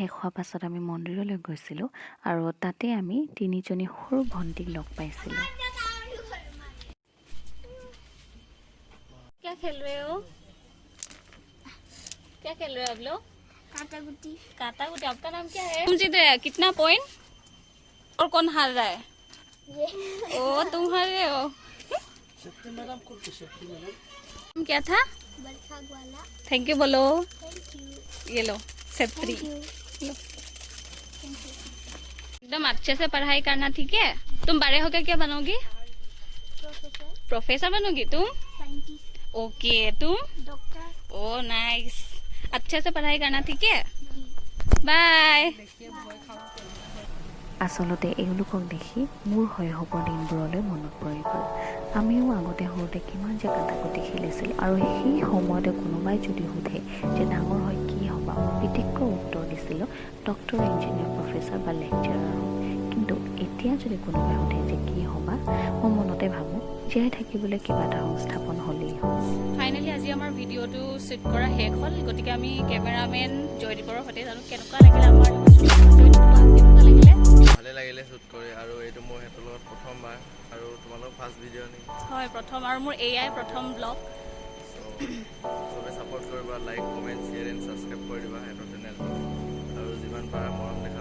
শেষ হোৱাৰ পাছত আমি মন্দিৰলৈ গৈছিলোঁ আৰু তাতে আমি তিনিজনী সৰু ভণ্টিক লগ পাইছিলোঁ। क्या खेल रहे हो? क्या खेल रहे हो आप लोग? काटा गुटी। काटा कुटी। आपका नाम क्या है? तुम जीत रहे हैं कितना पॉइंट और कौन हार रहा है? ये ओ तुम हार रहे हो। तुम क्या था? बरखा वाला। थैंक यू बोलो। Thank you. ये लो छतरी। Thank you. लो। एकदम अच्छे से पढ़ाई करना, ठीक है? तुम बड़े होकर क्या बनोगी? प्रोफेसर। प्रोफेसर बनोगी तुम? साइंटिस्ट। ओके तुम? डॉक्टर। ओ नाइस। अच्छे से पढ़ाई करना, ठीक है? बाय। আচলতে এওঁলোকক দেখি মোৰ শৈশৱৰ দিনবোৰলৈ মনত পৰি গ'ল। আমিও আগতে সৰুতে কিমান যে কাটাকুটি খেলিছিলোঁ আৰু সেই সময়তে কোনোবাই যদি সোধে যে ডাঙৰ হৈ কি হ'বা, মই পিতিককৈ উত্তৰ দিছিলোঁ ডক্টৰ, ইঞ্জিনিয়াৰ, প্ৰফেচাৰ বা লেকচাৰাৰ হ'ম। কিন্তু এতিয়া যদি কোনোবাই সোধে যে কি হ'বা, মই মনতে ভাবোঁ জীয়াই থাকিবলৈ কিবা এটা সংস্থাপন হ'লেই হ'ল। ফাইনেলি আজি আমাৰ ভিডিঅ'টো শ্বুট কৰা শেষ হ'ল। গতিকে আমি কেমেৰামেন জয়দীপৰ সৈতে জানো কেনেকুৱা লাগিলে আমাৰ কেনেকুৱা লাগিলে? ভালে লাগিলে শ্বুট কৰি, আৰু এইটো মোৰ সিহঁতৰ লগত প্ৰথমবাৰ আৰু তোমালোক ফাৰ্ষ্ট ভিডিঅ' নেকি? হয় প্ৰথম, আৰু মোৰ এয়াই প্ৰথম ব্লগ। চবে ছাপোৰ্ট কৰিবা, like, comment, share and subscribe কৰি দিবা সিহঁতৰ চেনেলটো, আৰু যিমান পাৰা মৰম দেখা